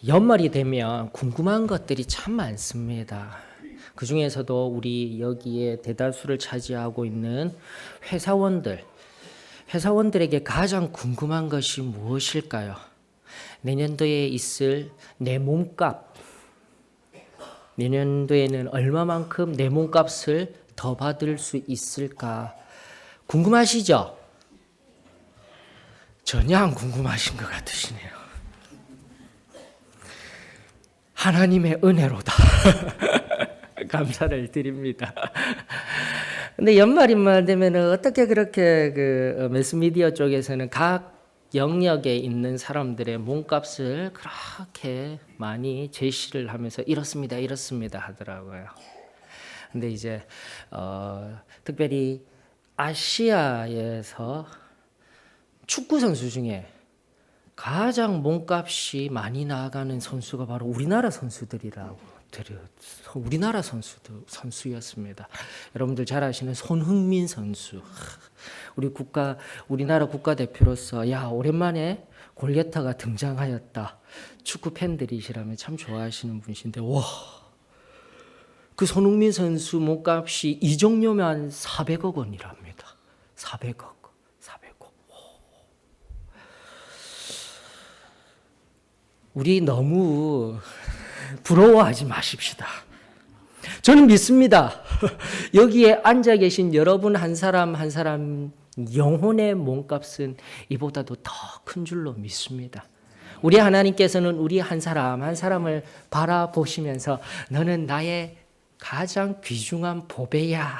연말이 되면 궁금한 것들이 참 많습니다. 그 중에서도 우리 여기에 대다수를 차지하고 있는 회사원들에게 가장 궁금한 것이 무엇일까요? 내년도에 있을 내 몸값, 내년도에는 얼마만큼 내 몸값을 더 받을 수 있을까? 궁금하시죠? 전혀 안 궁금하신 것 같으시네요. 하나님의 은혜로다. 감사를 드립니다. 근데 연말인만 되면 어떻게 그렇게 매스미디어 쪽에서는 각 영역에 있는 사람들의 몸값을 그렇게 많이 제시를 하면서 이렇습니다 하더라고요. 근데 이제 특별히 아시아에서 축구 선수 중에 가장 몸값이 많이 나가는 선수가 바로 우리나라 선수였습니다. 여러분들 잘 아시는 손흥민 선수. 우리나라 국가대표로서 오랜만에 골게타가 등장하였다. 축구 팬들이시라면 참 좋아하시는 분이신데 그 손흥민 선수 몸값이 이 정도면 400억 원이랍니다. 400억. 우리 너무 부러워하지 마십시다. 저는 믿습니다. 여기에 앉아 계신 여러분 한 사람 한 사람 영혼의 몸값은 이보다도 더 큰 줄로 믿습니다. 우리 하나님께서는 우리 한 사람 한 사람을 바라보시면서 너는 나의 가장 귀중한 보배야.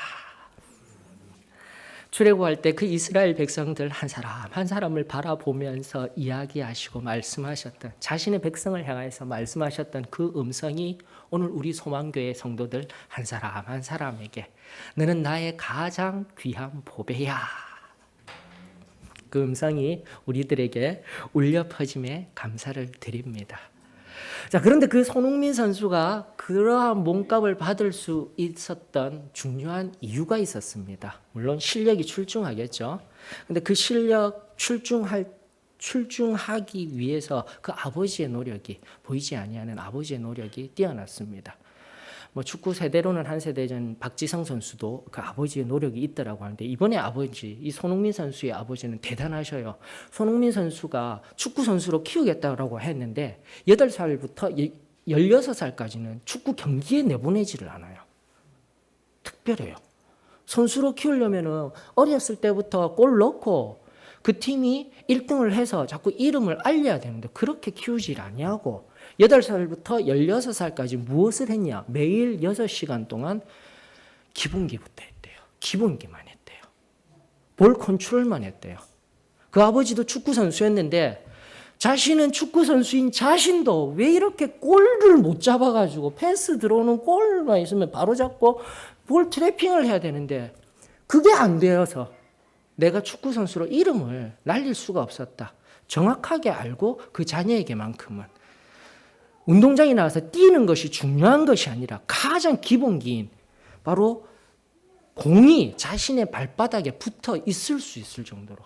출애굽할 때 그 이스라엘 백성들 한 사람 한 사람을 바라보면서 이야기하시고 말씀하셨던, 자신의 백성을 향해서 말씀하셨던 그 음성이 오늘 우리 소망교회 성도들 한 사람 한 사람에게 너는 나의 가장 귀한 보배야. 그 음성이 우리들에게 울려 퍼짐에 감사를 드립니다. 자, 그런데 그 손흥민 선수가 그러한 몸값을 받을 수 있었던 중요한 이유가 있었습니다. 물론 실력이 출중하겠죠. 근데 그 실력 출중하기 위해서 그 아버지의 노력이, 보이지 아니하는 아버지의 노력이 뛰어났습니다. 축구 세대로는 한 세대 전 박지성 선수도 그 아버지의 노력이 있더라고 하는데, 이번에 이 손흥민 선수의 아버지는 대단하셔요. 손흥민 선수가 축구 선수로 키우겠다고 했는데 8살부터 16살까지는 축구 경기에 내보내지를 않아요. 특별해요. 선수로 키우려면 어렸을 때부터 골 넣고 그 팀이 1등을 해서 자꾸 이름을 알려야 되는데 그렇게 키우질 아니하고 8살부터 16살까지 무엇을 했냐? 매일 6시간 동안 기본기부터 했대요. 기본기만 했대요. 볼 컨트롤만 했대요. 그 아버지도 축구 선수였는데 자신은 축구 선수인 자신도 왜 이렇게 골을 못 잡아가지고 패스 들어오는 골만 있으면 바로 잡고 볼 트래핑을 해야 되는데 그게 안 되어서 내가 축구 선수로 이름을 날릴 수가 없었다. 정확하게 알고 그 자녀에게만큼은 운동장에 나와서 뛰는 것이 중요한 것이 아니라 가장 기본기인 바로 공이 자신의 발바닥에 붙어 있을 수 있을 정도로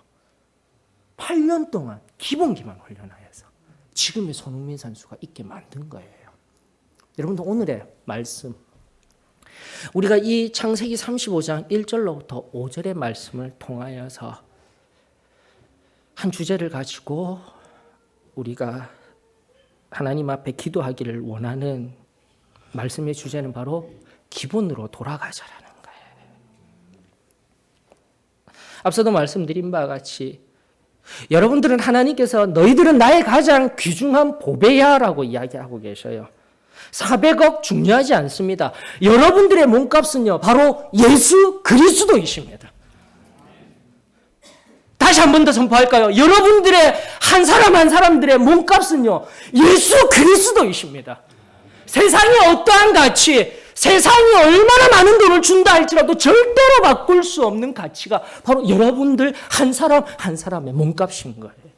8년 동안 기본기만 훈련하여서 지금의 손흥민 선수가 있게 만든 거예요. 여러분들 오늘의 말씀, 우리가 이 창세기 35장 1절로부터 5절의 말씀을 통하여서 한 주제를 가지고 우리가 하나님 앞에 기도하기를 원하는 말씀의 주제는 바로 기본으로 돌아가자라는 거예요. 앞서도 말씀드린 바와 같이 여러분들은 하나님께서 너희들은 나의 가장 귀중한 보배야라고 이야기하고 계셔요. 400억 중요하지 않습니다. 여러분들의 몸값은요 바로 예수 그리스도이십니다. 다시 한 번 더 선포할까요? 여러분들의 한 사람 한 사람들의 몸값은요 예수 그리스도이십니다. 세상이 어떠한 가치, 세상이 얼마나 많은 돈을 준다 할지라도 절대로 바꿀 수 없는 가치가 바로 여러분들 한 사람 한 사람의 몸값인 거예요.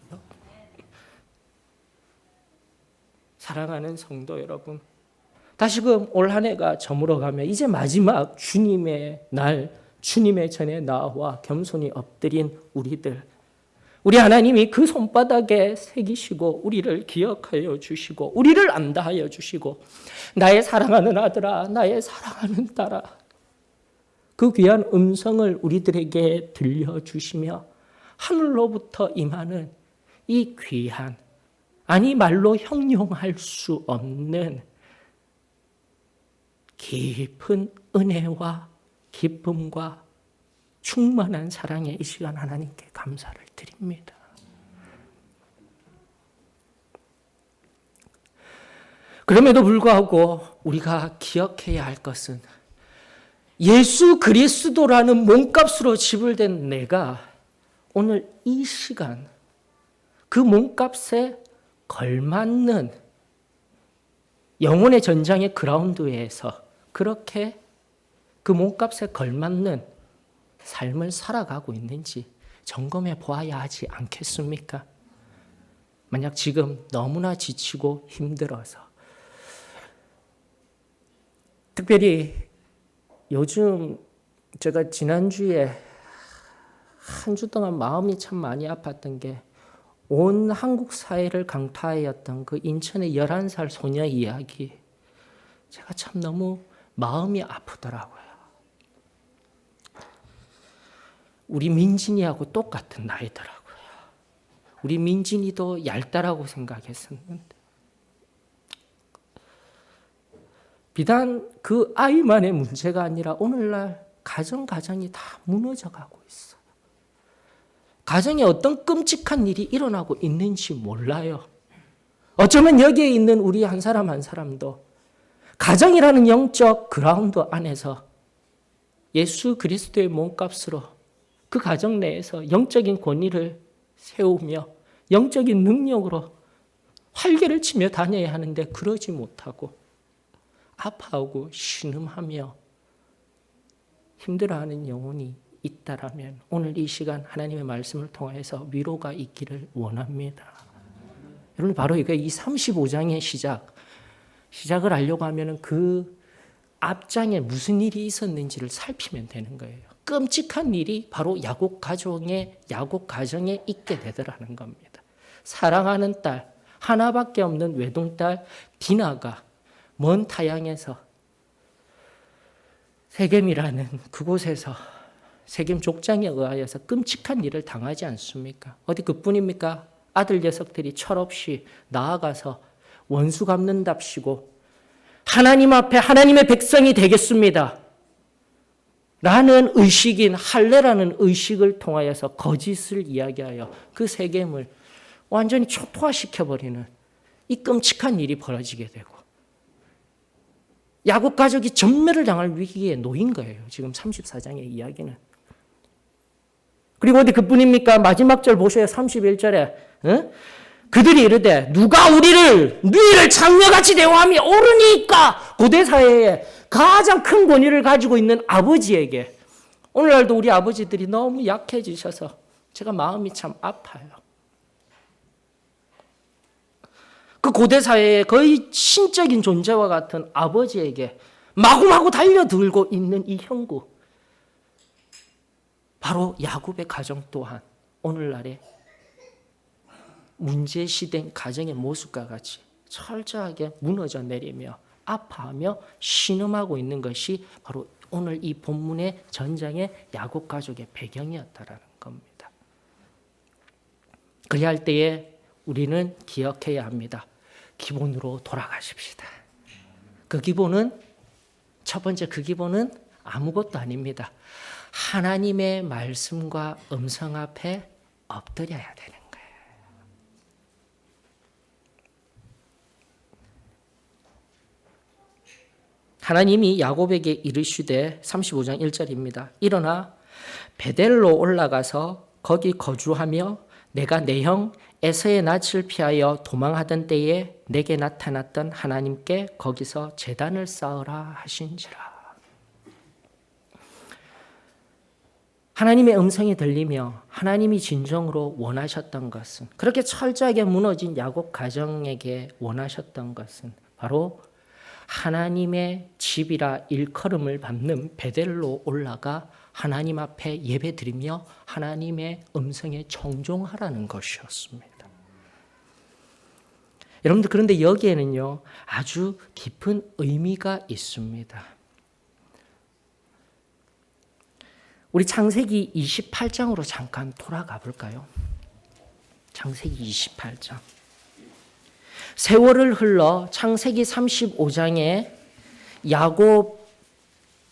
사랑하는 성도 여러분, 다시금 올 한 해가 저물어가며 이제 마지막 주님의 날, 주님의 전에 나와 겸손히 엎드린 우리들, 우리 하나님이 그 손바닥에 새기시고 우리를 기억하여 주시고 우리를 안다 하여 주시고 나의 사랑하는 아들아, 나의 사랑하는 딸아, 그 귀한 음성을 우리들에게 들려주시며 하늘로부터 임하는 이 귀한, 아니 말로 형용할 수 없는 깊은 은혜와 기쁨과 충만한 사랑에 이 시간 하나님께 감사를 드립니다. 그럼에도 불구하고 우리가 기억해야 할 것은 예수 그리스도라는 몸값으로 지불된 내가 오늘 이 시간 그 몸값에 걸맞는 영혼의 전장의 그라운드에서 그렇게 그 몸값에 걸맞는 삶을 살아가고 있는지 점검해 보아야 하지 않겠습니까? 만약 지금 너무나 지치고 힘들어서, 특별히 요즘 제가 지난주에 한 주 동안 마음이 참 많이 아팠던 게 온 한국 사회를 강타하였던 그 인천의 11살 소녀 이야기, 제가 참 너무 마음이 아프더라고요. 우리 민진이하고 똑같은 나이더라고요. 우리 민진이도 얇다라고 생각했었는데 비단 그 아이만의 문제가 아니라 오늘날 가정이 다 무너져가고 있어요. 가정에 어떤 끔찍한 일이 일어나고 있는지 몰라요. 어쩌면 여기에 있는 우리 한 사람 한 사람도 가정이라는 영적 그라운드 안에서 예수 그리스도의 몸값으로 그 가정 내에서 영적인 권위를 세우며 영적인 능력으로 활개를 치며 다녀야 하는데 그러지 못하고 아파하고 신음하며 힘들어하는 영혼이 있다라면 오늘 이 시간 하나님의 말씀을 통해서 위로가 있기를 원합니다. 여러분, 바로 이게 이 35장의 시작을 하려고 하면 그 앞장에 무슨 일이 있었는지를 살피면 되는 거예요. 끔찍한 일이 바로 야곱 가정에 있게 되더라는 겁니다. 사랑하는 딸, 하나밖에 없는 외동딸 디나가 먼 타양에서 세겜이라는 그곳에서 세겜 족장에 의하여서 끔찍한 일을 당하지 않습니까? 어디 그뿐입니까? 아들 녀석들이 철없이 나아가서 원수 갚는답시고 하나님 앞에 하나님의 백성이 되겠습니다 라는 의식인 할례라는 의식을 통하여서 거짓을 이야기하여 그 세겜을 완전히 초토화시켜버리는 이 끔찍한 일이 벌어지게 되고 야곱 가족이 전멸을 당할 위기에 놓인 거예요. 지금 34장의 이야기는. 그리고 어디 그뿐입니까? 마지막 절 보셔요. 31절에 그들이 이르되 누가 너희를 장녀같이 대우함이 옳으니까. 고대 사회에 가장 큰 권위를 가지고 있는 아버지에게, 오늘날도 우리 아버지들이 너무 약해지셔서 제가 마음이 참 아파요. 그 고대 사회의 거의 신적인 존재와 같은 아버지에게 마구마구 달려들고 있는 이 형구, 바로 야곱의 가정 또한 오늘날의 문제시된 가정의 모습과 같이 철저하게 무너져 내리며 아파하며 신음하고 있는 것이 바로 오늘 이 본문의 전장의 야곱 가족의 배경이었다라는 겁니다. 그래야 할 때에 우리는 기억해야 합니다. 기본으로 돌아가십시다. 그 기본은, 첫 번째 그 기본은 아무것도 아닙니다. 하나님의 말씀과 음성 앞에 엎드려야 되는 거예요. 하나님이 야곱에게 이르시되 35장 1절입니다. 일어나 베델로 올라가서 거기 거주하며 내가 내 형 에서의 낯을 피하여 도망하던 때에 내게 나타났던 하나님께 거기서 제단을 쌓으라 하신지라. 하나님의 음성이 들리며 하나님이 진정으로 원하셨던 것은, 그렇게 철저하게 무너진 야곱 가정에게 원하셨던 것은 바로 하나님의 집이라 일컬음을 받는 베델로 올라가 하나님 앞에 예배드리며 하나님의 음성에 청종하라는 것이었습니다. 여러분들, 그런데 여기에는요, 아주 깊은 의미가 있습니다. 우리 창세기 28장으로 잠깐 돌아가 볼까요? 창세기 28장. 세월을 흘러 창세기 35장에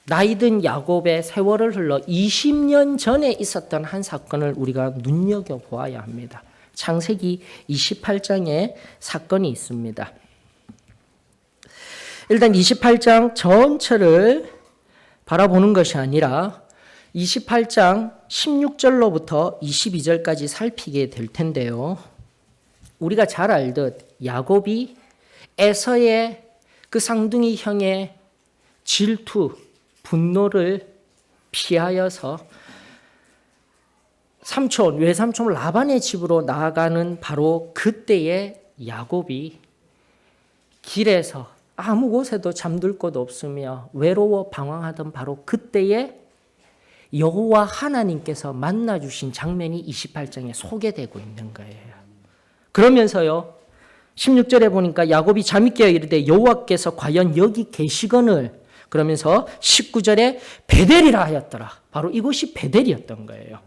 나이든 야곱의 세월을 흘러 20년 전에 있었던 한 사건을 우리가 눈여겨보아야 합니다. 창세기 28장에 사건이 있습니다. 일단 28장 전체를 바라보는 것이 아니라 28장 16절로부터 22절까지 살피게 될 텐데요. 우리가 잘 알듯 야곱이 에서의 그 쌍둥이 형의 질투, 분노를 피하여서 외삼촌 라반의 집으로 나아가는 바로 그때에 야곱이 길에서 아무 곳에도 잠들 곳 없으며 외로워 방황하던 바로 그때에 여호와 하나님께서 만나주신 장면이 28장에 소개되고 있는 거예요. 그러면서요, 16절에 보니까 야곱이 잠이 깨어 이르되 여호와께서 과연 여기 계시거늘, 그러면서 19절에 베델이라 하였더라. 바로 이곳이 베델이었던 거예요.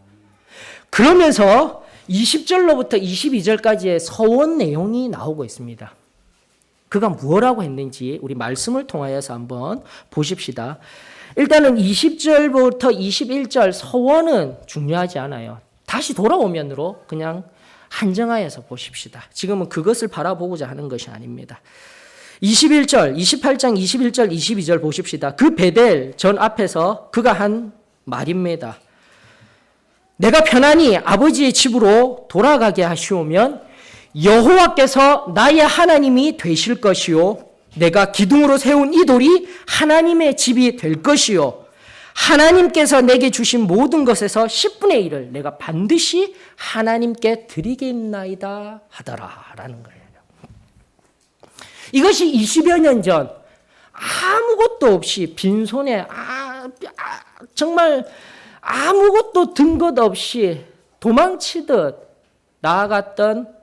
그러면서 20절로부터 22절까지의 서원 내용이 나오고 있습니다. 그가 무엇라고 했는지 우리 말씀을 통하여서 한번 보십시다. 일단은 20절부터 21절 서원은 중요하지 않아요. 다시 돌아오면으로 그냥 한정하여서 보십시다. 지금은 그것을 바라보고자 하는 것이 아닙니다. 28장 21절, 22절 보십시다. 그 베델 전 앞에서 그가 한 말입니다. 내가 편안히 아버지의 집으로 돌아가게 하시오면 여호와께서 나의 하나님이 되실 것이요, 내가 기둥으로 세운 이 돌이 하나님의 집이 될 것이요, 하나님께서 내게 주신 모든 것에서 10분의 1을 내가 반드시 하나님께 드리겠나이다 하더라라는 거예요. 이것이 20여 년 전 아무것도 없이 빈손에 정말 아무것도 든 것 없이 도망치듯 나아갔던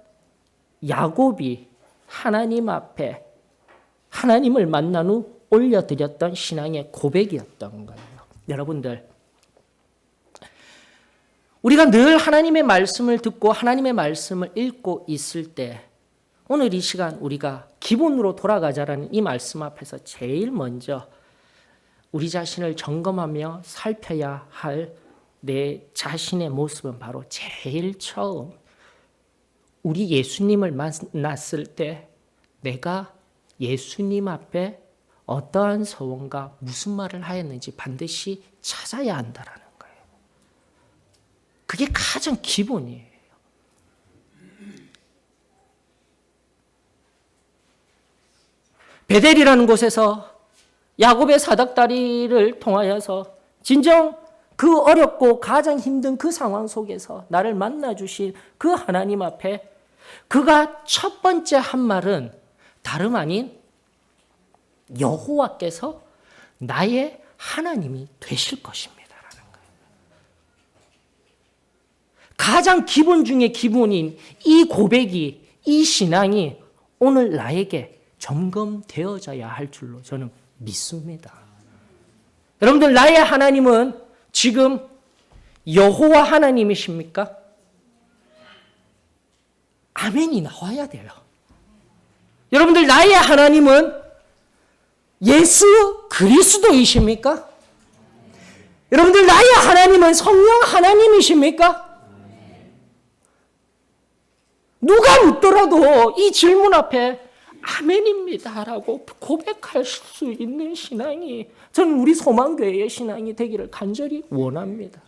야곱이 하나님 앞에 하나님을 만난 후 올려드렸던 신앙의 고백이었던 거예요. 여러분들, 우리가 늘 하나님의 말씀을 듣고 하나님의 말씀을 읽고 있을 때 오늘 이 시간 우리가 기본으로 돌아가자라는 이 말씀 앞에서 제일 먼저 우리 자신을 점검하며 살펴야 할 내 자신의 모습은 바로 제일 처음 우리 예수님을 만났을 때 내가 예수님 앞에 어떠한 서원과 무슨 말을 하였는지 반드시 찾아야 한다라는 거예요. 그게 가장 기본이에요. 베델이라는 곳에서 야곱의 사닥다리를 통하여서 진정 그 어렵고 가장 힘든 그 상황 속에서 나를 만나주신 그 하나님 앞에 그가 첫 번째 한 말은 다름 아닌 여호와께서 나의 하나님이 되실 것입니다라는 거예요. 가장 기본 중에 기본인 이 고백이, 이 신앙이 오늘 나에게 점검되어져야 할 줄로 저는 믿습니다. 여러분들, 나의 하나님은 지금 여호와 하나님이십니까? 아멘이 나와야 돼요. 여러분들, 나의 하나님은 예수 그리스도이십니까? 여러분들, 나의 하나님은 성령 하나님이십니까? 누가 묻더라도 이 질문 앞에 아멘입니다라고 고백할 수 있는 신앙이, 저는 우리 소망교회의 신앙이 되기를 간절히 원합니다.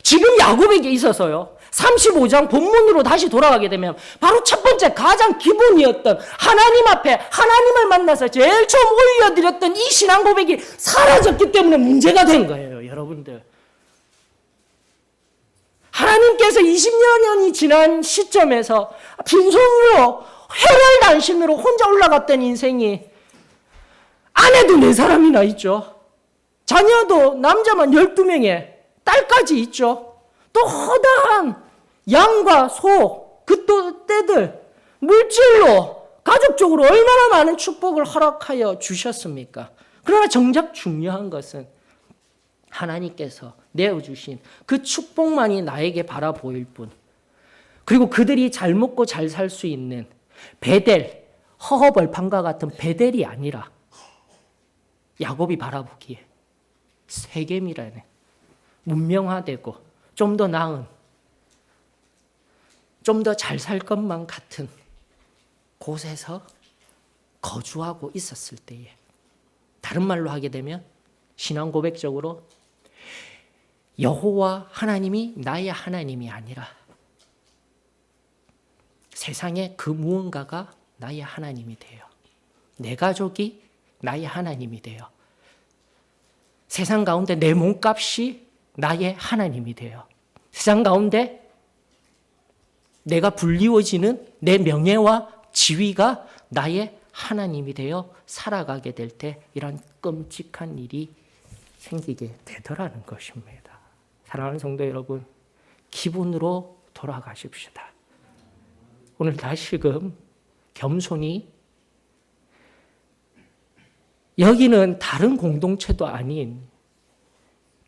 지금 야곱에게 있어서요, 35장 본문으로 다시 돌아가게 되면 바로 첫 번째 가장 기본이었던 하나님 앞에 하나님을 만나서 제일 처음 올려드렸던 이 신앙 고백이 사라졌기 때문에 문제가 된 거예요. 여러분들, 하나님께서 20여 년이 지난 시점에서 빈손으로 혈혈단신으로 혼자 올라갔던 인생이 아내도 4사람이나 있죠. 자녀도 남자만 12명에 딸까지 있죠. 또 허다한 양과 소, 그 또 떼들, 물질로 가족적으로 얼마나 많은 축복을 허락하여 주셨습니까? 그러나 정작 중요한 것은 하나님께서 내어주신 그 축복만이 나에게 바라보일 뿐, 그리고 그들이 잘 먹고 잘 살 수 있는 베델, 허허벌판과 같은 베델이 아니라 야곱이 바라보기에 세겜이라는 문명화되고 좀 더 나은, 좀 더 잘 살 것만 같은 곳에서 거주하고 있었을 때에, 다른 말로 하게 되면 신앙 고백적으로 여호와 하나님이 나의 하나님이 아니라 세상의 그 무언가가 나의 하나님이 되어, 내 가족이 나의 하나님이 되어, 세상 가운데 내 몸값이 나의 하나님이 되어, 세상 가운데 내가 불리워지는 내 명예와 지위가 나의 하나님이 되어 살아가게 될 때 이런 끔찍한 일이 생기게 되더라는 것입니다. 사랑하는 성도 여러분, 기본으로 돌아가십시다. 오늘 다시금 겸손히, 여기는 다른 공동체도 아닌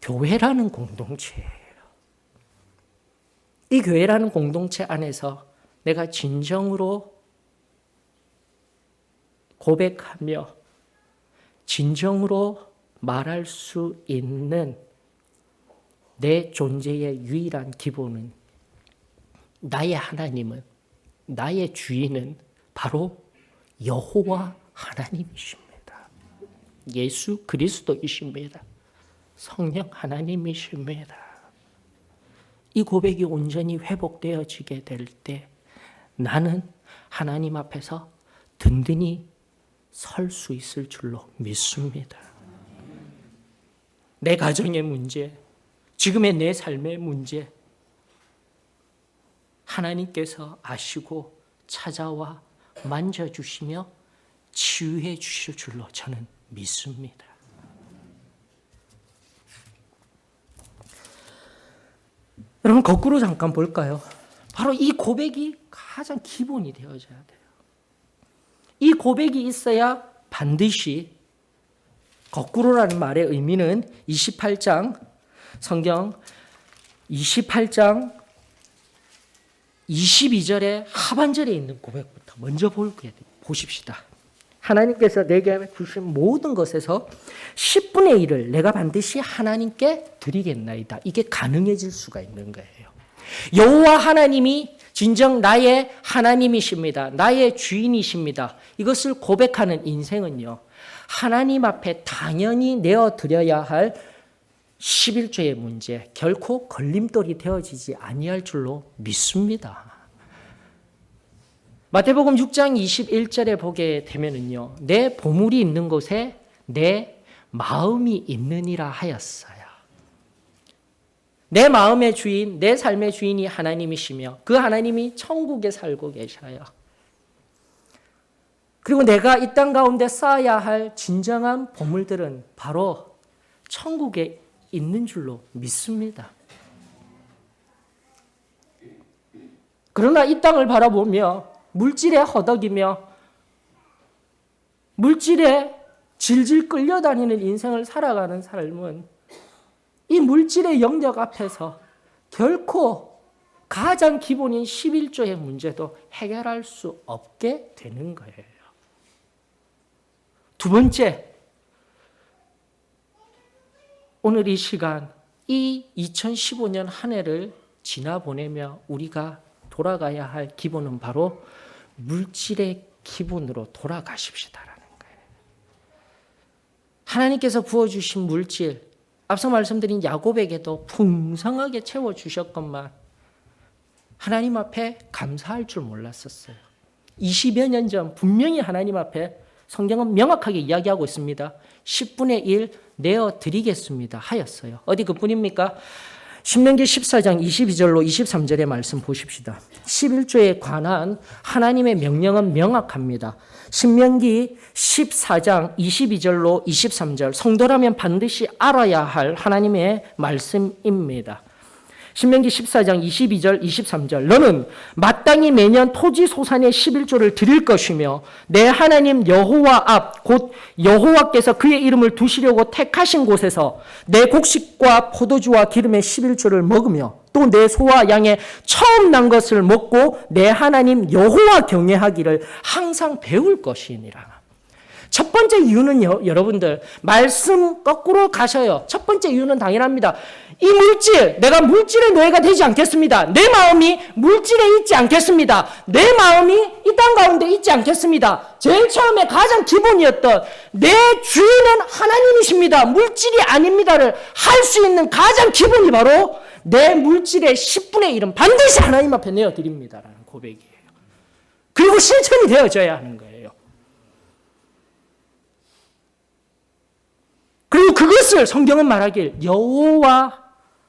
교회라는 공동체예요. 이 교회라는 공동체 안에서 내가 진정으로 고백하며 진정으로 말할 수 있는 내 존재의 유일한 기본은, 나의 하나님은, 나의 주인은 바로 여호와 하나님이십니다. 예수 그리스도이십니다. 성령 하나님이십니다. 이 고백이 온전히 회복되어지게 될 때 나는 하나님 앞에서 든든히 설 수 있을 줄로 믿습니다. 내 가정의 문제, 지금의 내 삶의 문제, 하나님께서 아시고 찾아와 만져주시며 치유해 주실 줄로 저는 믿습니다. 여러분, 거꾸로 잠깐 볼까요? 바로 이 고백이 가장 기본이 되어져야 돼요. 이 고백이 있어야 반드시, 거꾸로라는 말의 의미는 28장, 성경 28장 22절의 하반절에 있는 고백부터 먼저 보십시다. 하나님께서 내게 주신 모든 것에서 10분의 1을 내가 반드시 하나님께 드리겠나이다. 이게 가능해질 수가 있는 거예요. 여호와 하나님이 진정 나의 하나님이십니다. 나의 주인이십니다. 이것을 고백하는 인생은요, 하나님 앞에 당연히 내어드려야 할 11조의 문제, 결코 걸림돌이 되어지지 아니할 줄로 믿습니다. 마태복음 6장 21절에 보게 되면은요, 내 보물이 있는 곳에 내 마음이 있느니라 하였어요. 내 마음의 주인, 내 삶의 주인이 하나님이시며 그 하나님이 천국에 살고 계셔요. 그리고 내가 이 땅 가운데 쌓아야 할 진정한 보물들은 바로 천국에 있는 줄로 믿습니다. 그러나 이 땅을 바라보며 물질에 허덕이며 물질에 질질 끌려다니는 인생을 살아가는 삶은 이 물질의 영역 앞에서 결코 가장 기본인 11조의 문제도 해결할 수 없게 되는 거예요. 두 번째, 오늘 이 시간, 이 2015년 한 해를 지나보내며 우리가 돌아가야 할 기본은 바로 물질의 기본으로 돌아가십시다라는 거예요. 하나님께서 부어주신 물질, 앞서 말씀드린 야곱에게도 풍성하게 채워주셨건만 하나님 앞에 감사할 줄 몰랐었어요. 20여 년 전 분명히 하나님 앞에 성경은 명확하게 이야기하고 있습니다. 10분의 1 내어드리겠습니다 하였어요. 어디 그뿐입니까? 신명기 14장 22절로 23절의 말씀 보십시다. 11조에 관한 하나님의 명령은 명확합니다. 신명기 14장 22절로 23절, 성도라면 반드시 알아야 할 하나님의 말씀입니다. 신명기 14장 22절 23절, 너는 마땅히 매년 토지 소산의 11조를 드릴 것이며 내 하나님 여호와 앞 곧 여호와께서 그의 이름을 두시려고 택하신 곳에서 내 곡식과 포도주와 기름의 11조를 먹으며 또 내 소와 양의 처음 난 것을 먹고 내 하나님 여호와 경외하기를 항상 배울 것이니라. 첫 번째 이유는요, 여러분들, 말씀 거꾸로 가셔요. 첫 번째 이유는 당연합니다. 이 물질, 내가 물질의 노예가 되지 않겠습니다. 내 마음이 물질에 있지 않겠습니다. 내 마음이 이 땅 가운데 있지 않겠습니다. 제일 처음에 가장 기본이었던 내 주인은 하나님이십니다. 물질이 아닙니다를 할 수 있는 가장 기본이 바로 내 물질의 10분의 1은 반드시 하나님 앞에 내어드립니다라는 고백이에요. 그리고 실천이 되어져야 하는 거예요. 그리고 그것을 성경은 말하길 여호와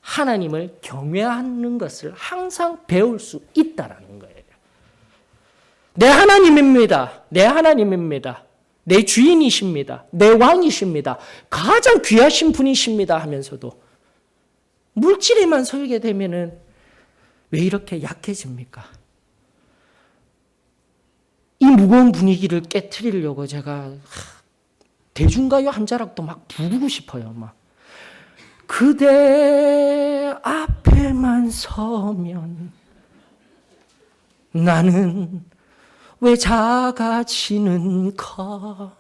하나님을 경외하는 것을 항상 배울 수 있다라는 거예요. 내 하나님입니다. 내 하나님입니다. 내 주인이십니다. 내 왕이십니다. 가장 귀하신 분이십니다 하면서도 물질에만 서게 되면은 왜 이렇게 약해집니까? 이 무거운 분위기를 깨트리려고 제가 대중가요 한 자락도 막 부르고 싶어요. 막 그대 앞에만 서면 나는 왜 작아지는가?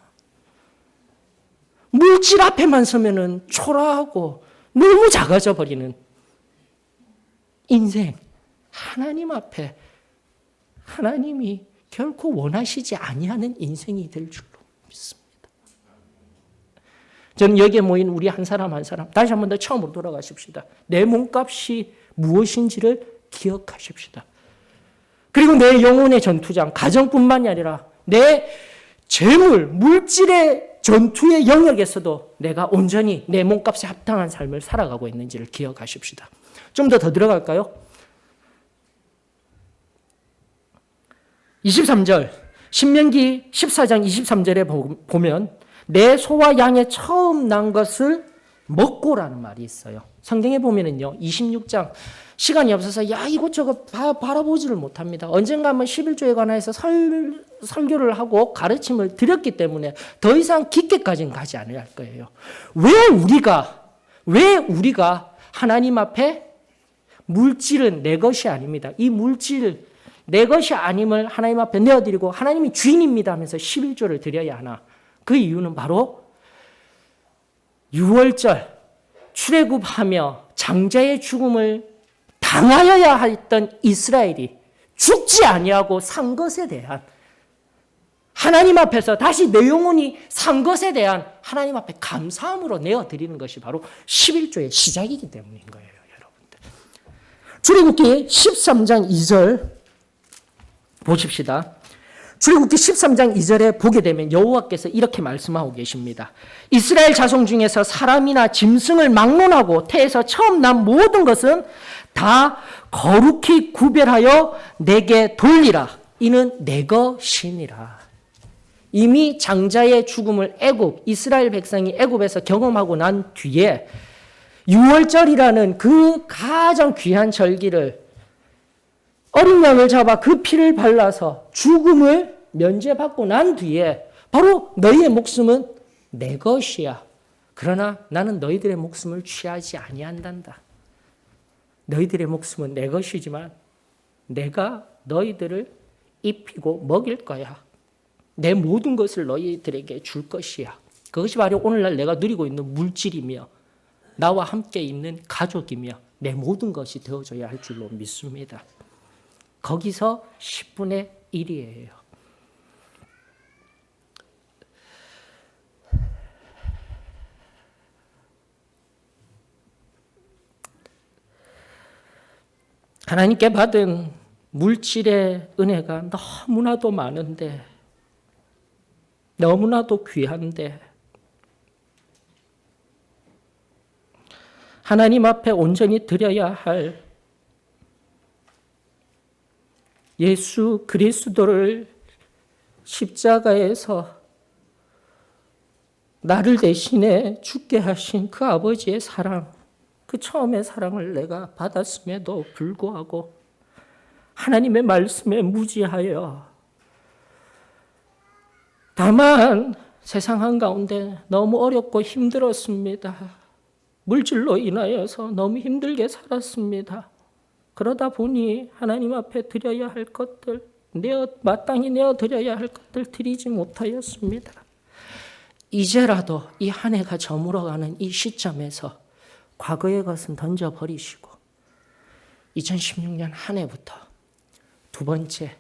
물질 앞에만 서면은 초라하고 너무 작아져 버리는 인생. 하나님 앞에 하나님이 결코 원하시지 아니하는 인생이 될 줄로 믿습니다. 저는 여기에 모인 우리 한 사람 한 사람 다시 한 번 더 처음으로 돌아가십시다. 내 몸값이 무엇인지를 기억하십시다. 그리고 내 영혼의 전투장, 가정뿐만이 아니라 내 재물, 물질의 전투의 영역에서도 내가 온전히 내 몸값에 합당한 삶을 살아가고 있는지를 기억하십시다. 좀 더 들어갈까요? 23절, 신명기 14장 23절에 보면 내 소와 양의 처음 난 것을 먹고라는 말이 있어요. 성경에 보면은요, 26장 시간이 없어서 이것저것 바라보지를 못합니다. 언젠가 한번 11조에 관해서 설교를 하고 가르침을 드렸기 때문에 더 이상 깊게까지는 가지 않아야 할 거예요. 왜 우리가 하나님 앞에 물질은 내 것이 아닙니다. 이 물질 내 것이 아님을 하나님 앞에 내어드리고 하나님이 주인입니다 하면서 11조를 드려야 하나? 그 이유는 바로 6월절 출애굽하며 장자의 죽음을 당하여야 했던 이스라엘이 죽지 아니하고 산 것에 대한 하나님 앞에서 다시 내 영혼이 산 것에 대한 하나님 앞에 감사함으로 내어드리는 것이 바로 11조의 시작이기 때문인 거예요, 여러분들. 출애굽기 13장 2절 보십시다. 출애굽기 13장 2절에 보게 되면 여호와께서 이렇게 말씀하고 계십니다. 이스라엘 자손 중에서 사람이나 짐승을 막론하고 태에서 처음 난 모든 것은 다 거룩히 구별하여 내게 돌리라. 이는 내 것이니라. 이미 장자의 죽음을 이스라엘 백성이 애굽에서 경험하고 난 뒤에 6월절이라는 그 가장 귀한 절기를 어린 양을 잡아 그 피를 발라서 죽음을 면제받고 난 뒤에 바로 너희의 목숨은 내 것이야. 그러나 나는 너희들의 목숨을 취하지 아니한단다. 너희들의 목숨은 내 것이지만 내가 너희들을 입히고 먹일 거야. 내 모든 것을 너희들에게 줄 것이야. 그것이 바로 오늘날 내가 누리고 있는 물질이며 나와 함께 있는 가족이며 내 모든 것이 되어져야 할 줄로 믿습니다. 거기서 10분의 1이에요. 하나님께 받은 물질의 은혜가 너무나도 많은데, 너무나도 귀한데, 하나님 앞에 온전히 드려야 할 예수 그리스도를 십자가에서 나를 대신에 죽게 하신 그 아버지의 사랑, 그 처음의 사랑을 내가 받았음에도 불구하고 하나님의 말씀에 무지하여 다만 세상 한가운데 너무 어렵고 힘들었습니다. 물질로 인하여서 너무 힘들게 살았습니다. 그러다 보니 하나님 앞에 드려야 할 것들, 마땅히 내어드려야 할 것들 드리지 못하였습니다. 이제라도 이 한 해가 저물어가는 이 시점에서 과거의 것은 던져버리시고 2016년 한 해부터 두 번째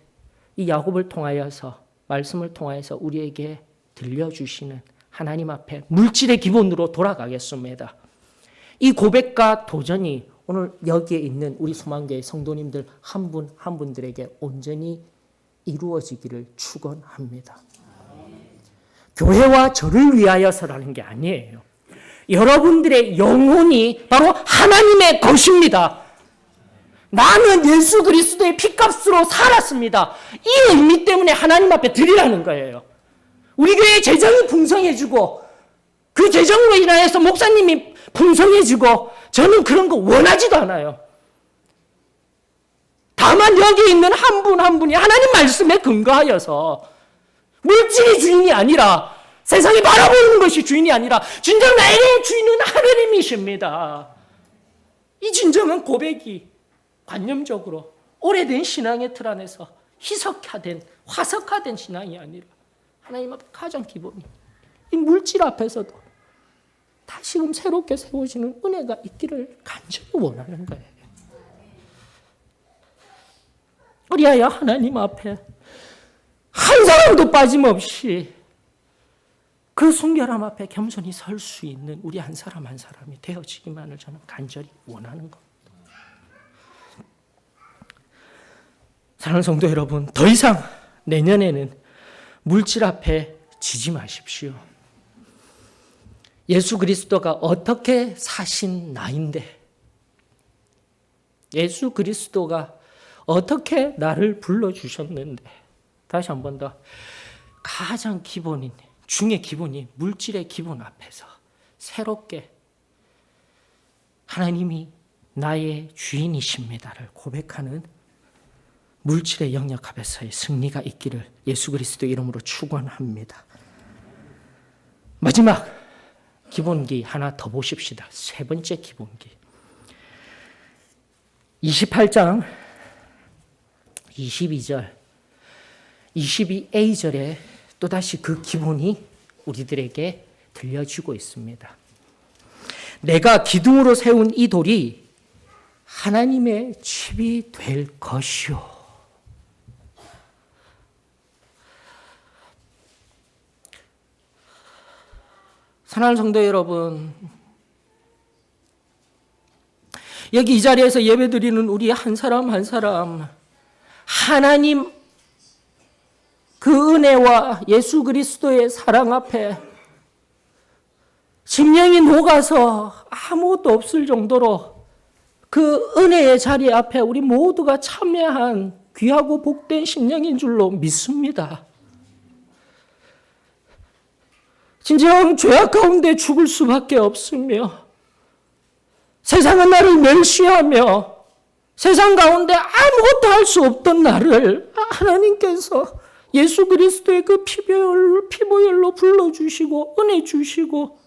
이 야곱을 통하여서 말씀을 통하여서 우리에게 들려주시는 하나님 앞에 물질의 기본으로 돌아가겠습니다. 이 고백과 도전이 오늘 여기에 있는 우리 소망교회 성도님들 한 분 한 분들에게 온전히 이루어지기를 축원합니다. 교회와 저를 위하여서라는 게 아니에요. 여러분들의 영혼이 바로 하나님의 것입니다. 나는 예수 그리스도의 피값으로 살았습니다. 이 의미 때문에 하나님 앞에 드리라는 거예요. 우리 교회의 재정이 풍성해지고 그 재정으로 인하여서 목사님이 풍성해지고 저는 그런 거 원하지도 않아요. 다만 여기 있는 한 분 한 분이 하나님 말씀에 근거하여서 물질이 주인이 아니라 세상이 바라보는 것이 주인이 아니라 진정 나의 주인은 하나님이십니다. 이 진정한 고백이 관념적으로 오래된 신앙의 틀 안에서 희석화된 화석화된 신앙이 아니라 하나님 앞에 가장 기본이 이 물질 앞에서도 다시금 새롭게 세워지는 은혜가 있기를 간절히 원하는 거예요. 그리하여 하나님 앞에 한 사람도 빠짐없이 그 순결함 앞에 겸손히 설 수 있는 우리 한 사람 한 사람이 되어지기만을 저는 간절히 원하는 겁니다. 사랑하는 성도 여러분, 더 이상 내년에는 물질 앞에 지지 마십시오. 예수 그리스도가 어떻게 사신 나인데, 예수 그리스도가 어떻게 나를 불러주셨는데, 다시 한 번 더 가장 기본인 중의 기본이 물질의 기본 앞에서 새롭게 하나님이 나의 주인이십니다를 고백하는 물질의 영역 앞에서의 승리가 있기를 예수 그리스도 이름으로 축원합니다. 마지막 기본기 하나 더 보십시다. 세 번째 기본기. 28장 22절 22a절에 또다시 그 기본이 우리들에게 들려주고 있습니다. 내가 기둥으로 세운 이 돌이 하나님의 집이 될 것이요. 사랑하는 성도 여러분, 여기 이 자리에서 예배드리는 우리 한 사람 한 사람 하나님 그 은혜와 예수 그리스도의 사랑 앞에 심령이 녹아서 아무것도 없을 정도로 그 은혜의 자리 앞에 우리 모두가 참여한 귀하고 복된 심령인 줄로 믿습니다. 진정 죄악 가운데 죽을 수밖에 없으며 세상은 나를 멸시하며 세상 가운데 아무것도 할 수 없던 나를 하나님께서 예수 그리스도의 그 피보혈로 불러주시고 은혜 주시고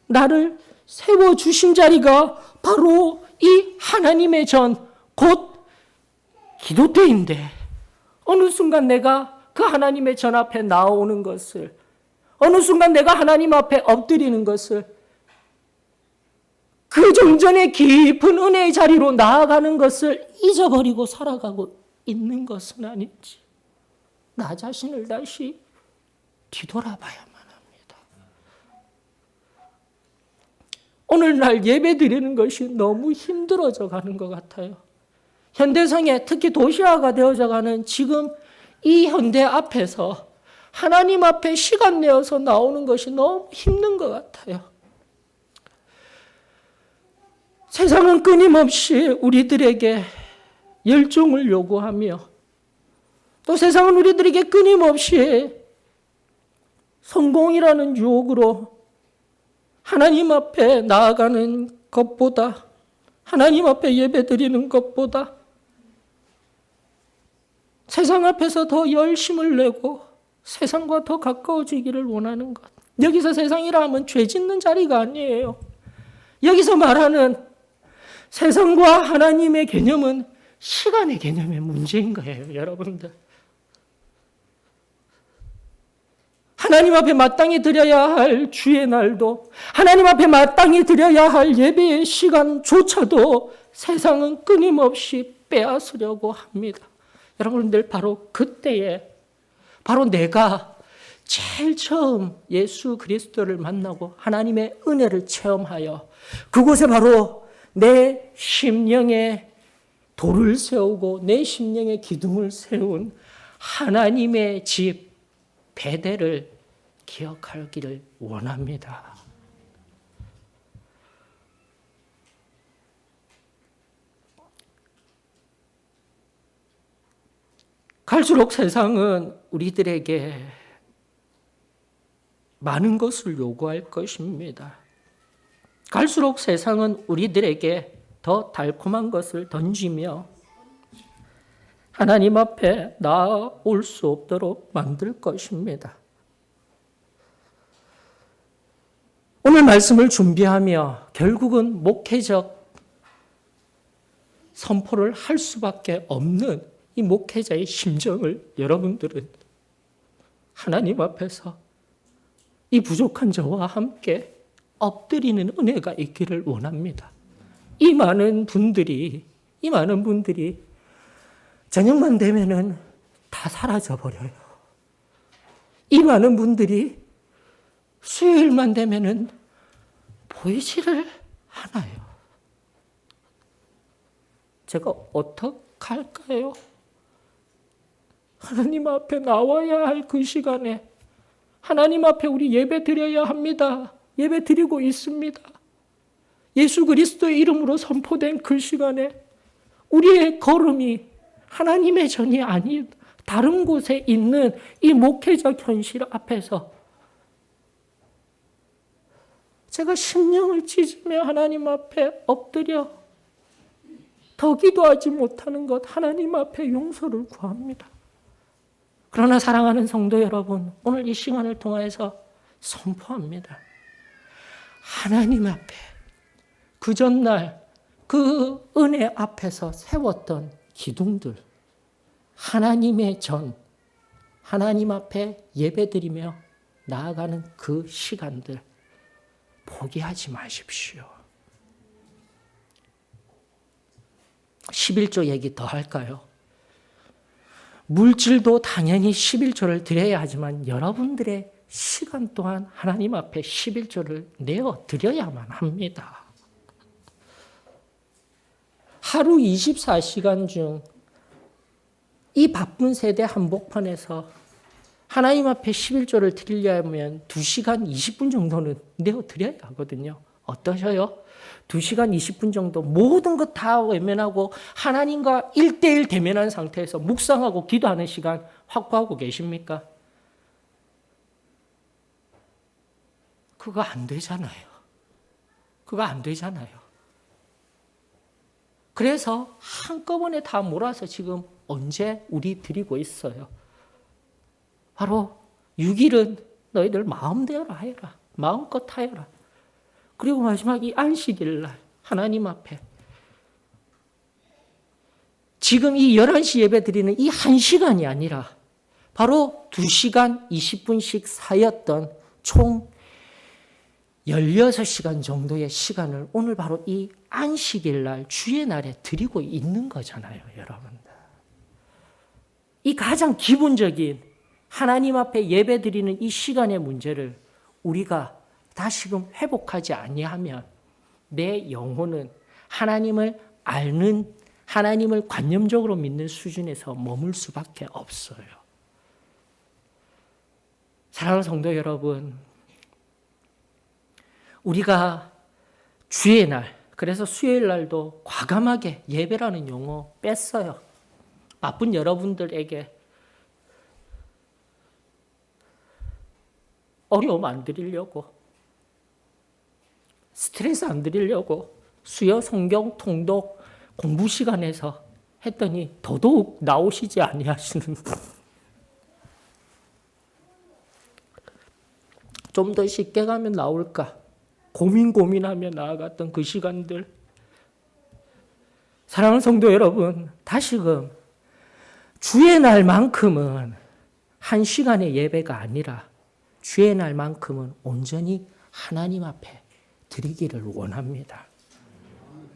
나를 세워주신 자리가 바로 이 하나님의 전, 곧 기도때인데 어느 순간 내가 그 하나님의 전 앞에 나오는 것을, 어느 순간 내가 하나님 앞에 엎드리는 것을, 그 정전의 깊은 은혜의 자리로 나아가는 것을 잊어버리고 살아가고 있는 것은 아닌지 나 자신을 다시 뒤돌아봐야만 합니다. 오늘날 예배 드리는 것이 너무 힘들어져 가는 것 같아요. 현대성에 특히 도시화가 되어져 가는 지금 이 현대 앞에서 하나님 앞에 시간 내어서 나오는 것이 너무 힘든 것 같아요. 세상은 끊임없이 우리들에게 열정을 요구하며 또 세상은 우리들에게 끊임없이 성공이라는 유혹으로 하나님 앞에 나아가는 것보다, 하나님 앞에 예배드리는 것보다 세상 앞에서 더 열심을 내고 세상과 더 가까워지기를 원하는 것. 여기서 세상이라 하면 죄 짓는 자리가 아니에요. 여기서 말하는 세상과 하나님의 개념은 시간의 개념의 문제인 거예요, 여러분들. 하나님 앞에 마땅히 드려야 할 주의 날도, 하나님 앞에 마땅히 드려야 할 예배의 시간조차도 세상은 끊임없이 빼앗으려고 합니다. 여러분들, 바로 그때에, 바로 내가 제일 처음 예수 그리스도를 만나고 하나님의 은혜를 체험하여 그곳에 바로 내 심령에 돌을 세우고 내 심령에 기둥을 세운 하나님의 집 베델을 기억하기를 원합니다. 갈수록 세상은 우리들에게 많은 것을 요구할 것입니다. 갈수록 세상은 우리들에게 더 달콤한 것을 던지며 하나님 앞에 나아올 수 없도록 만들 것입니다. 오늘 말씀을 준비하며 결국은 목회적 선포를 할 수밖에 없는 이 목회자의 심정을 여러분들은 하나님 앞에서 이 부족한 저와 함께 엎드리는 은혜가 있기를 원합니다. 이 많은 분들이 저녁만 되면은 다 사라져 버려요. 이 많은 분들이 수요일만 되면은 보이지를 않아요. 제가 어떡할까요? 하나님 앞에 나와야 할 그 시간에 하나님 앞에 우리 예배 드려야 합니다. 예배 드리고 있습니다. 예수 그리스도의 이름으로 선포된 그 시간에 우리의 걸음이 하나님의 전이 아닌 다른 곳에 있는 이 목회적 현실 앞에서 제가 심령을 찢으며 하나님 앞에 엎드려 더 기도하지 못하는 것, 하나님 앞에 용서를 구합니다. 그러나 사랑하는 성도 여러분, 오늘 이 시간을 통해서 선포합니다. 하나님 앞에 그 전날 그 은혜 앞에서 세웠던 기둥들, 하나님의 전, 하나님 앞에 예배드리며 나아가는 그 시간들 포기하지 마십시오. 11조 얘기 더 할까요? 물질도 당연히 11조를 드려야 하지만 여러분들의 시간 또한 하나님 앞에 11조를 내어 드려야만 합니다. 하루 24시간 중 이 바쁜 세대 한복판에서 하나님 앞에 11조를 드리려면 2시간 20분 정도는 내어 드려야 하거든요. 어떠셔요? 2시간 20분 정도 모든 것 다 외면하고 하나님과 1대1 대면한 상태에서 묵상하고 기도하는 시간 확보하고 계십니까? 그거 안 되잖아요. 그거 안 되잖아요. 그래서 한꺼번에 다 몰아서 지금 언제 우리 드리고 있어요. 바로 6일은 너희들 마음대로 하여라. 마음껏 하여라. 그리고 마지막 이 안식일 날 하나님 앞에 지금 이 11시 예배 드리는 이 1시간이 아니라 바로 2시간 20분씩 사였던 총 16시간 정도의 시간을 오늘 바로 이 안식일 날 주의 날에 드리고 있는 거잖아요, 여러분들. 이 가장 기본적인 하나님 앞에 예배 드리는 이 시간의 문제를 우리가 다시금 회복하지 아니하면 내 영혼은 하나님을 아는, 하나님을 관념적으로 믿는 수준에서 머물 수밖에 없어요. 사랑하는 성도 여러분, 우리가 주의 날, 그래서 수요일 날도 과감하게 예배라는 용어 뺐어요. 바쁜 여러분들에게 어려움 안 드리려고, 스트레스 안 드리려고 수요 성경 통독 공부 시간에서 했더니 더더욱 나오시지 아니하시는 좀 더 쉽게 가면 나올까 고민하며 나아갔던 그 시간들. 사랑하는 성도 여러분, 다시금 주의 날만큼은 한 시간의 예배가 아니라 주의 날만큼은 온전히 하나님 앞에 드리기를 원합니다.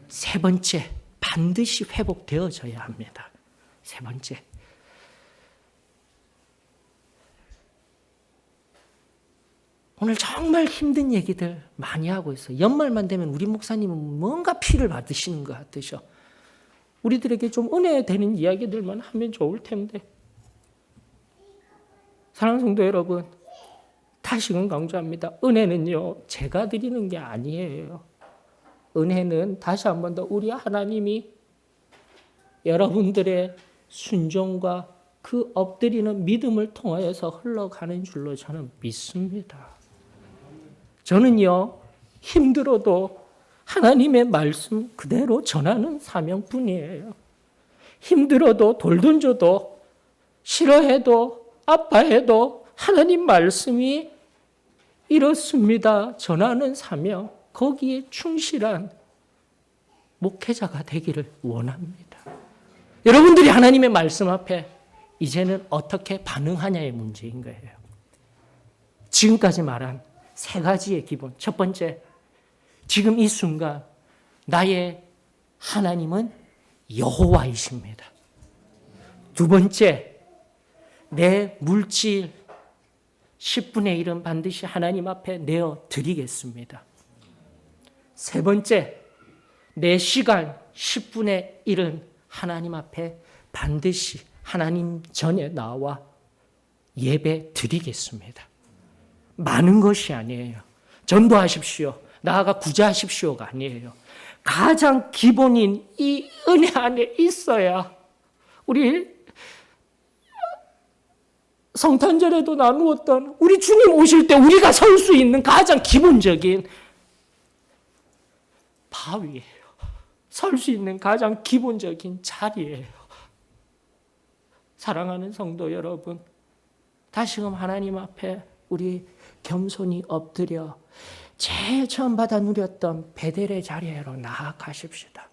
세 번째, 반드시 회복되어져야 합니다. 세 번째, 오늘 정말 힘든 얘기들 많이 하고 있어요. 연말만 되면 우리 목사님은 뭔가 피를 받으시는 것 같으셔. 우리들에게 좀 은혜 되는 이야기들만 하면 좋을 텐데. 사랑하는 성도 여러분, 다시금 강조합니다. 은혜는요, 제가 드리는 게 아니에요. 은혜는 다시 한 번 더 우리 하나님이 여러분들의 순종과 그 엎드리는 믿음을 통하여서 흘러가는 줄로 저는 믿습니다. 저는요, 힘들어도 하나님의 말씀 그대로 전하는 사명뿐이에요. 힘들어도 돌 던져도 싫어해도 아파해도 하나님 말씀이 이렇습니다. 전하는 사명, 거기에 충실한 목회자가 되기를 원합니다. 여러분들이 하나님의 말씀 앞에 이제는 어떻게 반응하냐의 문제인 거예요. 지금까지 말한 세 가지의 기본. 첫 번째, 지금 이 순간 나의 하나님은 여호와이십니다. 두 번째, 내 물질 10분의 1은 반드시 하나님 앞에 내어 드리겠습니다. 세 번째, 내 시간 10분의 1은 하나님 앞에 반드시 하나님 전에 나와 예배 드리겠습니다. 많은 것이 아니에요. 전도하십시오. 나아가 구제하십시오가 아니에요. 가장 기본인 이 은혜 안에 있어야 우리 성탄절에도 나누었던 우리 주님 오실 때 우리가 설 수 있는 가장 기본적인 바위예요. 설 수 있는 가장 기본적인 자리예요. 사랑하는 성도 여러분, 다시금 하나님 앞에 우리 겸손히 엎드려 제일 처음 받아 누렸던 베델의 자리로 나아가십시다.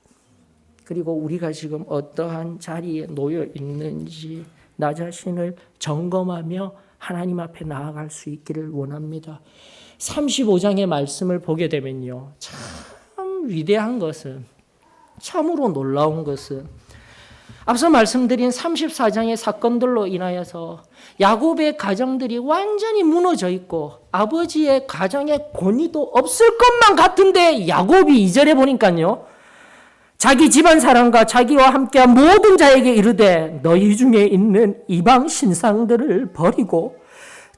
그리고 우리가 지금 어떠한 자리에 놓여 있는지 나 자신을 점검하며 하나님 앞에 나아갈 수 있기를 원합니다. 35장의 말씀을 보게 되면요, 참 위대한 것은, 참으로 놀라운 것은 앞서 말씀드린 34장의 사건들로 인하여서 야곱의 가정들이 완전히 무너져 있고 아버지의 가정에 권위도 없을 것만 같은데 야곱이 2절에 보니까요, 자기 집안 사람과 자기와 함께한 모든 자에게 이르되 너희 중에 있는 이방 신상들을 버리고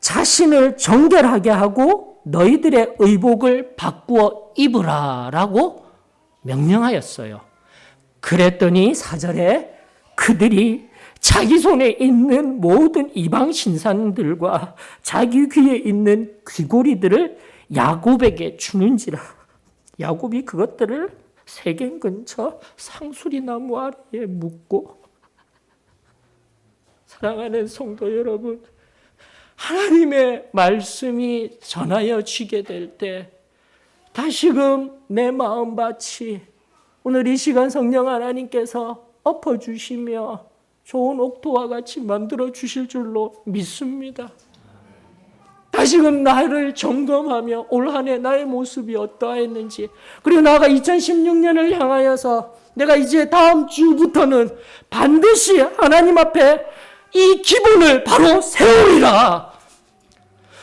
자신을 정결하게 하고 너희들의 의복을 바꾸어 입으라 라고 명령하였어요. 그랬더니 4절에 그들이 자기 손에 있는 모든 이방 신상들과 자기 귀에 있는 귀고리들을 야곱에게 주는지라. 야곱이 그것들을 세겜 근처 상수리 나무 아래에 묻고. 사랑하는 성도 여러분, 하나님의 말씀이 전하여지게 될 때 다시금 내 마음밭이 오늘 이 시간 성령 하나님께서 엎어주시며 좋은 옥토와 같이 만들어 주실 줄로 믿습니다. 다시금 나를 점검하며 올 한 해 나의 모습이 어떠했는지, 그리고 나아가 2016년을 향하여서 내가 이제 다음 주부터는 반드시 하나님 앞에 이 기본을 바로 세우리라.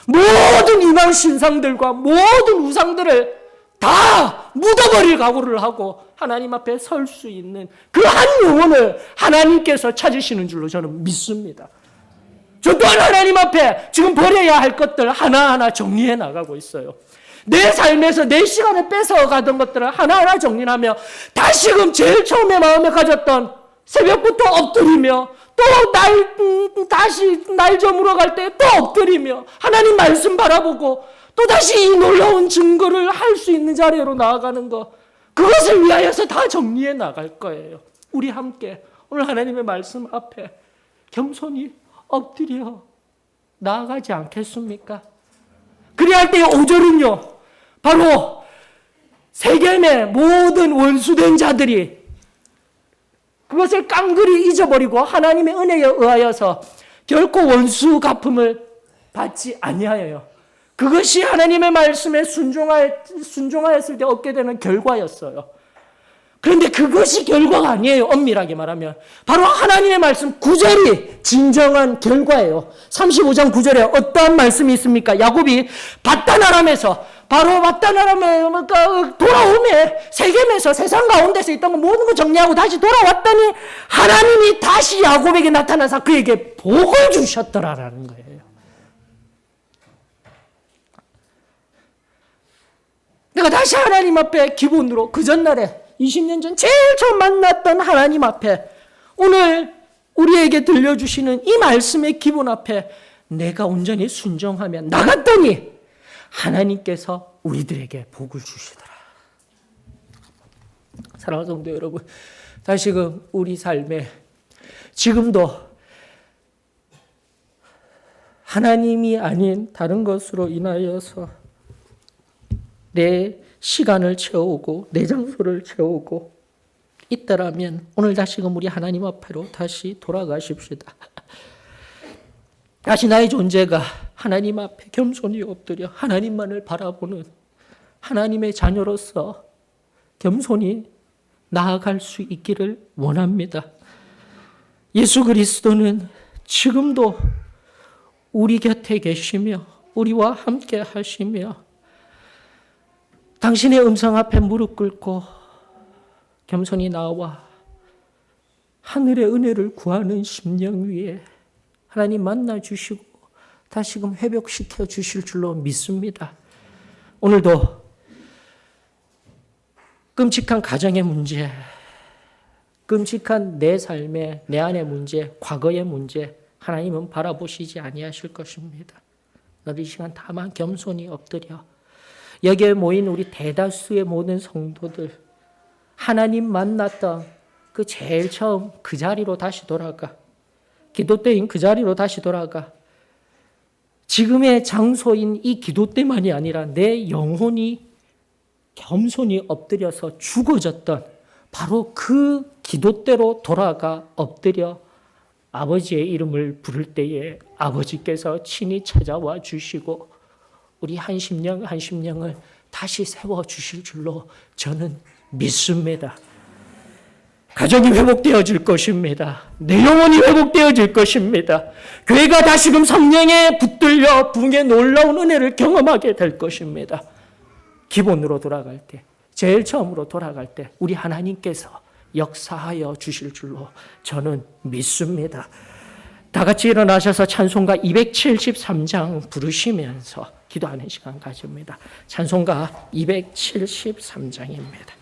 모든 이방 신상들과 모든 우상들을 다 묻어버릴 각오를 하고 하나님 앞에 설 수 있는 그 한 영혼을 하나님께서 찾으시는 줄로 저는 믿습니다. 저 또한 하나님 앞에 지금 버려야 할 것들 하나하나 정리해 나가고 있어요. 내 삶에서 내 시간을 뺏어가던 것들을 하나하나 정리하며 다시금 제일 처음에 마음에 가졌던 새벽부터 엎드리며 또 다시 날 저물어 갈 때 또 엎드리며 하나님 말씀 바라보고 또 다시 이 놀라운 증거를 할 수 있는 자리로 나아가는 것, 그것을 위하여서 다 정리해 나갈 거예요. 우리 함께 오늘 하나님의 말씀 앞에 겸손히 엎드려 나아가지 않겠습니까? 그리할 때 5절은요, 바로 세겜의 모든 원수된 자들이 그것을 깡그리 잊어버리고 하나님의 은혜에 의하여서 결코 원수 갚음을 받지 아니하여요. 그것이 하나님의 말씀에 순종하였을 때 얻게 되는 결과였어요. 그런데 그것이 결과가 아니에요. 엄밀하게 말하면 바로 하나님의 말씀 9절이 진정한 결과예요. 35장 9절에 어떠한 말씀이 있습니까? 야곱이 밧단아람에서, 바로 밧단아람에 돌아오매 세겜에서 세상 가운데서 있던 거 모든 거 정리하고 다시 돌아왔더니 하나님이 다시 야곱에게 나타나서 그에게 복을 주셨더라라는 거예요. 내가 다시 하나님 앞에 기본으로 그 전날에 20년 전 제일 처음 만났던 하나님 앞에 오늘 우리에게 들려주시는 이 말씀의 기본 앞에 내가 온전히 순종하며 나갔더니 하나님께서 우리들에게 복을 주시더라. 사랑하는 성도 여러분, 다시금 우리 삶에 지금도 하나님이 아닌 다른 것으로 인하여서 내 시간을 채우고 내 장소를 채우고 있더라면 오늘 다시금 우리 하나님 앞으로 다시 돌아가십시다. 다시 나의 존재가 하나님 앞에 겸손히 엎드려 하나님만을 바라보는 하나님의 자녀로서 겸손히 나아갈 수 있기를 원합니다. 예수 그리스도는 지금도 우리 곁에 계시며 우리와 함께 하시며 당신의 음성 앞에 무릎 꿇고 겸손히 나와 하늘의 은혜를 구하는 심령 위에 하나님 만나 주시고 다시금 회복시켜 주실 줄로 믿습니다. 오늘도 끔찍한 가정의 문제, 끔찍한 내 삶의 내 안의 문제, 과거의 문제 하나님은 바라보시지 아니하실 것입니다. 너희 이 시간 다만 겸손히 엎드려 여기에 모인 우리 대다수의 모든 성도들 하나님 만났던 그 제일 처음 그 자리로 다시 돌아가, 기도 때인 그 자리로 다시 돌아가 지금의 장소인 이 기도 때만이 아니라 내 영혼이 겸손히 엎드려서 죽어졌던 바로 그 기도대로 돌아가 엎드려 아버지의 이름을 부를 때에 아버지께서 친히 찾아와 주시고 우리 한 심령을 다시 세워주실 줄로 저는 믿습니다. 가정이 회복되어질 것입니다. 내 영혼이 회복되어질 것입니다. 교회가 다시금 성령에 붙들려 붕의 놀라운 은혜를 경험하게 될 것입니다. 기본으로 돌아갈 때, 제일 처음으로 돌아갈 때 우리 하나님께서 역사하여 주실 줄로 저는 믿습니다. 다 같이 일어나셔서 찬송가 273장 부르시면서 기도하는 시간 가집니다. 찬송가 273장입니다.